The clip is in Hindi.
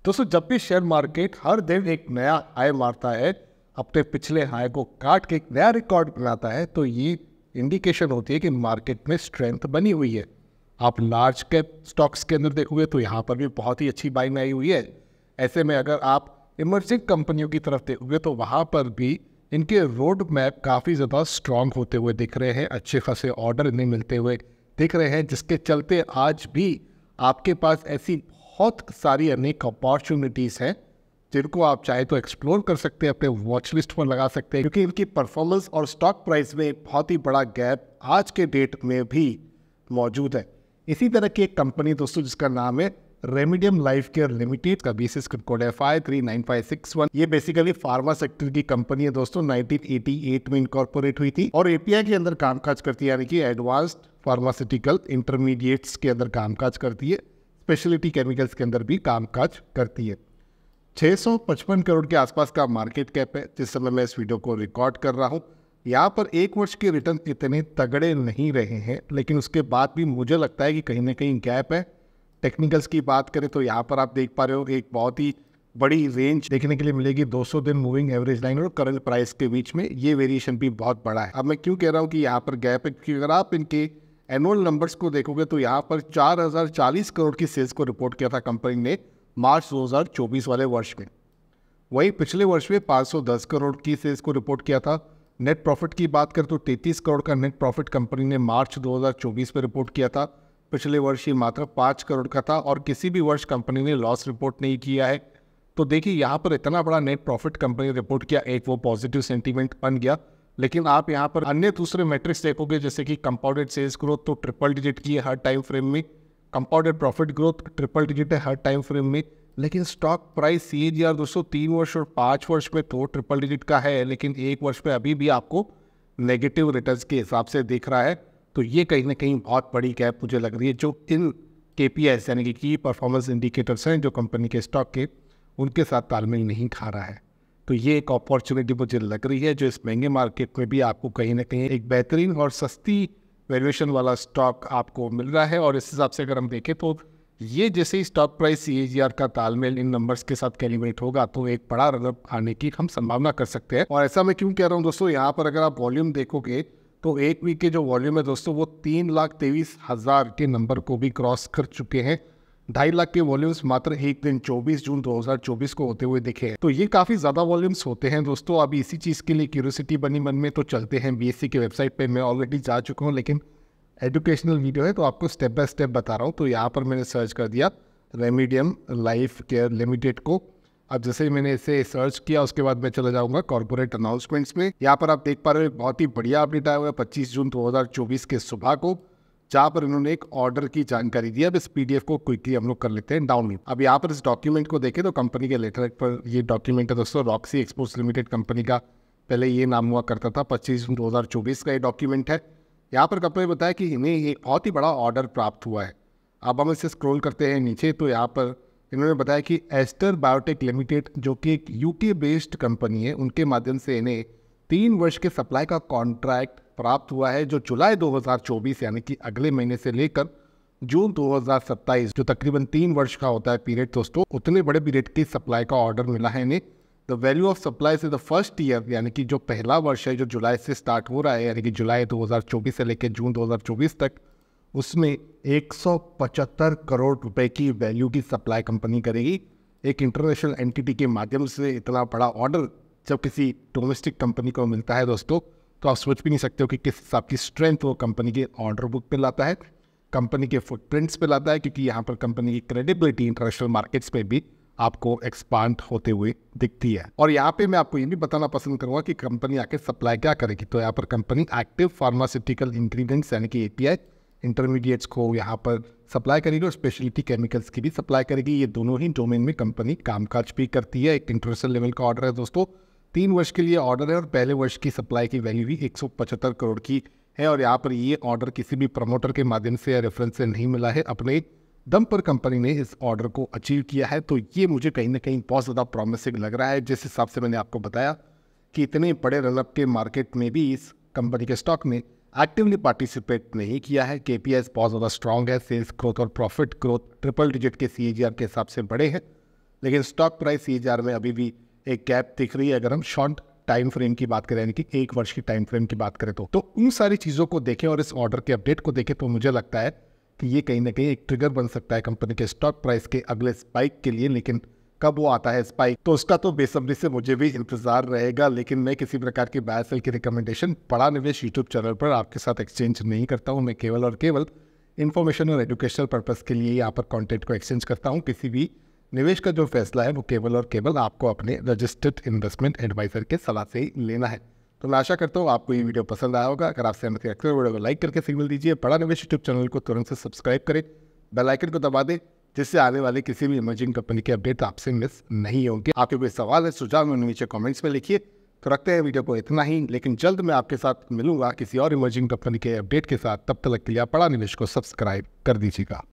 दोस्तों जब भी शेयर मार्केट हर दिन एक नया हाई मारता है, अपने पिछले हाई को काट के एक नया रिकॉर्ड बनाता है, तो ये इंडिकेशन होती है कि मार्केट में स्ट्रेंथ बनी हुई है। आप लार्ज कैप स्टॉक्स के अंदर देखोगे तो यहाँ पर भी बहुत ही अच्छी बाइंग आई हुई है। ऐसे में अगर आप इमर्जिंग कंपनियों की तरफ देखोगे तो वहाँ पर भी इनके रोड मैप काफ़ी ज़्यादा स्ट्रांग होते हुए दिख रहे हैं, अच्छे खासे ऑर्डर इन्हें मिलते हुए दिख रहे हैं, जिसके चलते आज भी आपके पास ऐसी बहुत सारी अनेक अपॉर्चुनिटीज़ हैं जिनको आप चाहे तो एक्सप्लोर कर सकते हैं, अपने वॉच लिस्ट पर लगा सकते हैं, क्योंकि इनकी परफॉर्मेंस और स्टॉक प्राइस में एक बहुत ही बड़ा गैप आज के डेट में भी मौजूद है। इसी तरह की एक कंपनी दोस्तों जिसका नाम है रेमेडियम लाइफ केयर लिमिटेड, का बेसिस कोड है 539561। ये बेसिकली फार्मा सेक्टर की कंपनी है दोस्तों, 1988 में इनकॉर्पोरेट हुई थी और एपीआई के अंदर कामकाज करती है, यानी कि एडवांस्ड फार्मास्यूटिकल इंटरमीडिएट्स के अंदर कामकाज करती है, स्पेशलिटी केमिकल्स के अंदर भी कामकाज करती है। 655 करोड़ के आसपास का मार्केट कैप है जिस समय मैं इस वीडियो को रिकॉर्ड कर रहा हूँ। यहाँ पर एक वर्ष के रिटर्न इतने तगड़े नहीं रहे हैं, लेकिन उसके बाद भी मुझे लगता है कि कहीं ना कहीं गैप है। टेक्निकल्स की बात करें तो यहाँ पर आप देख पा रहे हो एक बहुत ही बड़ी रेंज देखने के लिए मिलेगी, 200 दिन मूविंग एवरेज लाइन और करंट प्राइस के बीच में ये वेरिएशन भी बहुत बड़ा है। अब मैं क्यों कह रहा हूँ कि यहाँ पर गैप है, क्योंकि अगर आप इनके एनुअल नंबर्स को देखोगे तो यहाँ पर 4040 करोड़ की सेल्स को रिपोर्ट किया था कंपनी ने मार्च 2024 वाले वर्ष में। वहीं पिछले वर्ष में 510 करोड़ की सेल्स को रिपोर्ट किया था। नेट प्रॉफिट की बात करें तो 33 करोड़ का नेट प्रॉफिट कंपनी ने मार्च 2024 में रिपोर्ट किया था। पिछले वर्ष ये मात्र 5 करोड़ का था और किसी भी वर्ष कंपनी ने लॉस रिपोर्ट नहीं किया है। तो देखिए यहाँ पर इतना बड़ा नेट प्रॉफिट कंपनी ने रिपोर्ट किया, एक वो पॉजिटिव सेंटीमेंट बन गया। लेकिन आप यहाँ पर अन्य दूसरे मैट्रिक्स देखोगे जैसे कि कंपाउंडेड सेल्स ग्रोथ तो ट्रिपल डिजिट की है हर टाइम फ्रेम में, compounded profit growth triple digit है हर टाइम फ्रेम में, लेकिन स्टॉक प्राइस CAGR दोस्तों 3 वर्ष और 5 वर्ष में तो ट्रिपल डिजिट का है, लेकिन एक वर्ष में अभी भी आपको नेगेटिव रिटर्न्स के हिसाब से दिख रहा है। तो ये कहीं ना कहीं बहुत बड़ी गैप मुझे लग रही है जो इन KPIs यानी कि की परफॉर्मेंस इंडिकेटर्स हैं जो कंपनी के स्टॉक के, उनके साथ तालमेल नहीं खा रहा है। तो ये एक अपॉर्चुनिटी मुझे लग रही है जो इस महंगे मार्केट में भी आपको कहीं ना कहीं एक बेहतरीन और सस्ती वैल्यूएशन वाला स्टॉक आपको मिल रहा है। और इस हिसाब से अगर हम देखें तो ये जैसे ही स्टॉक प्राइस CAGR का तालमेल इन नंबर्स के साथ कैलिब्रेट होगा तो एक बड़ा रनअप आने की हम संभावना कर सकते हैं। और ऐसा मैं क्यों कह रहा हूँ दोस्तों, यहाँ पर अगर आप वॉल्यूम देखोगे तो एक वीक के जो वॉल्यूम है दोस्तों वो 3,23,000 के नंबर को भी क्रॉस कर चुके हैं। 2.5 लाख के वॉल्यूम्स मात्र एक दिन 24 जून 2024 को होते हुए दिखे हैं। तो ये काफ़ी ज़्यादा वॉल्यूम्स होते हैं दोस्तों। अभी इसी चीज़ के लिए क्यूरियोसिटी बनी मन में, तो चलते हैं BSE के वेबसाइट पे। मैं ऑलरेडी जा चुका हूँ, लेकिन एजुकेशनल वीडियो है तो आपको स्टेप बाय स्टेप बता रहा हूँ। तो यहाँ पर मैंने सर्च कर दिया रेमेडियम लाइफ केयर लिमिटेड को। अब जैसे ही मैंने इसे सर्च किया उसके बाद मैं चला जाऊँगा कॉर्पोरेट अनाउंसमेंट्स में। यहाँ पर आप देख पा रहे हो बहुत ही बढ़िया अपडेट आया हुआ है 25 जून 2024 के सुबह को, जहाँ पर इन्होंने एक ऑर्डर की जानकारी दी है। अब इस PDF को क्विकली हम लोग कर लेते हैं डाउनलोड। अब यहाँ पर इस डॉक्यूमेंट को देखें तो कंपनी के लेटर पर ये डॉक्यूमेंट है दोस्तों, रॉक्सी एक्सपोर्ट्स लिमिटेड कंपनी का पहले ये नाम हुआ करता था। 25 जून 2024 का ये डॉक्यूमेंट है। यहाँ पर कंपनी बताया कि इन्हें ये बहुत ही बड़ा ऑर्डर प्राप्त हुआ है। अब हम इसे स्क्रॉल करते हैं नीचे तो यहाँ पर इन्होंने बताया कि एस्टर बायोटेक लिमिटेड जो कि एक UK बेस्ड कंपनी है, उनके माध्यम से इन्हें 3 वर्ष के सप्लाई का कॉन्ट्रैक्ट प्राप्त हुआ है जो जुलाई 2024 यानी कि अगले महीने से लेकर जून 2027 जो तकरीबन 3 वर्ष का होता है पीरियड दोस्तों, उतने बड़े पीरियड की सप्लाई का ऑर्डर मिला है इन्हें। द वैल्यू ऑफ सप्लाई से द फर्स्ट ईयर यानी कि जो पहला वर्ष है जो जुलाई से स्टार्ट हो रहा है, यानी कि जुलाई 2024 से लेकर जून 2024 तक, उसमें 175 करोड़ रुपए की वैल्यू की सप्लाई कंपनी करेगी। एक इंटरनेशनल एंटिटी के माध्यम से इतना बड़ा ऑर्डर जब किसी डोमेस्टिक कंपनी को मिलता है दोस्तों, तो आप सोच भी नहीं सकते हो कि किस हिसाब की स्ट्रेंथ वो कंपनी के ऑर्डर बुक पे लाता है, कंपनी के फुटप्रिंट्स पे लाता है, क्योंकि यहाँ पर कंपनी की क्रेडिबिलिटी इंटरनेशनल मार्केट्स पे भी आपको एक्सपांड होते हुए दिखती है। और यहाँ पे मैं आपको ये भी बताना पसंद करूँगा कि कंपनी आके सप्लाई क्या करेगी। तो यहाँ पर कंपनी एक्टिव फार्मास्यूटिकल इंग्रेडिएंट्स यानी कि API इंटरमीडिएट्स को यहाँ पर सप्लाई करेगी और स्पेशलिटी केमिकल्स की भी सप्लाई करेगी। ये दोनों ही डोमेन में कंपनी कामकाज भी करती है। एक इंटरनेशनल लेवल का ऑर्डर है दोस्तों, 3 वर्ष के लिए ऑर्डर है और पहले वर्ष की सप्लाई की वैल्यू भी 175 करोड़ की है। और यहाँ पर ये ऑर्डर किसी भी प्रमोटर के माध्यम से या रेफरेंस से नहीं मिला है, अपने दम पर कंपनी ने इस ऑर्डर को अचीव किया है। तो ये मुझे कहीं ना कहीं बहुत ज़्यादा प्रॉमिसिंग लग रहा है। जिस हिसाब से मैंने आपको बताया कि इतने बड़े रनअप के मार्केट में भी इस कंपनी के स्टॉक ने एक्टिवली पार्टिसिपेट नहीं किया है। KPIs बहुत ज़्यादा स्ट्रॉन्ग है, सेल्स ग्रोथ और प्रॉफिट ग्रोथ ट्रिपल डिजिट के CAGR के हिसाब से बड़े हैं। लेकिन स्टॉक प्राइस CAGR में अभी भी एक गैप दिख रही है अगर हम शॉर्ट टाइम फ्रेम की बात करें, यानी कि 1 वर्ष की टाइम फ्रेम की बात करें तो उन सारी चीज़ों को देखें और इस ऑर्डर के अपडेट को देखें तो मुझे लगता है कि ये कहीं ना कहीं एक ट्रिगर बन सकता है कंपनी के स्टॉक प्राइस के अगले स्पाइक के लिए। लेकिन कब वो आता है स्पाइक, तो उसका तो बेसब्री से मुझे भी इंतजार रहेगा। लेकिन मैं किसी प्रकार की बाय सेल की रिकमेंडेशन बड़ा निवेश यूट्यूब चैनल पर आपके साथ एक्सचेंज नहीं करता हूँ। मैं केवल और केवल इन्फॉर्मेशन और एजुकेशनल पर्पज़ के लिए यहाँ पर कंटेंट को एक्सचेंज करता हूँ। किसी भी निवेश का जो फैसला है वो केवल और केवल आपको अपने रजिस्टर्ड इन्वेस्टमेंट एडवाइजर के सलाह से ही लेना है। तो मैं आशा करता हूँ आपको ये वीडियो पसंद आया होगा। अगर आप सहमत हैं तो वीडियो को लाइक करके सिग्नल दीजिए। बड़ा निवेश यूट्यूब चैनल को तुरंत से सब्सक्राइब करें, बेल आइकन को दबा दें, जिससे आने वाले किसी भी इमर्जिंग कंपनी के अपडेट आपसे मिस नहीं होंगे। आपके कोई सवाल है, सुझाव में नीचे कमेंट्स में लिखिए। तो रखते हैं वीडियो को इतना ही, लेकिन जल्द मैं आपके साथ मिलूंगा किसी और इमर्जिंग कंपनी के अपडेट के साथ। तब तक के लिए आप बड़ा निवेश को सब्सक्राइब कर दीजिएगा।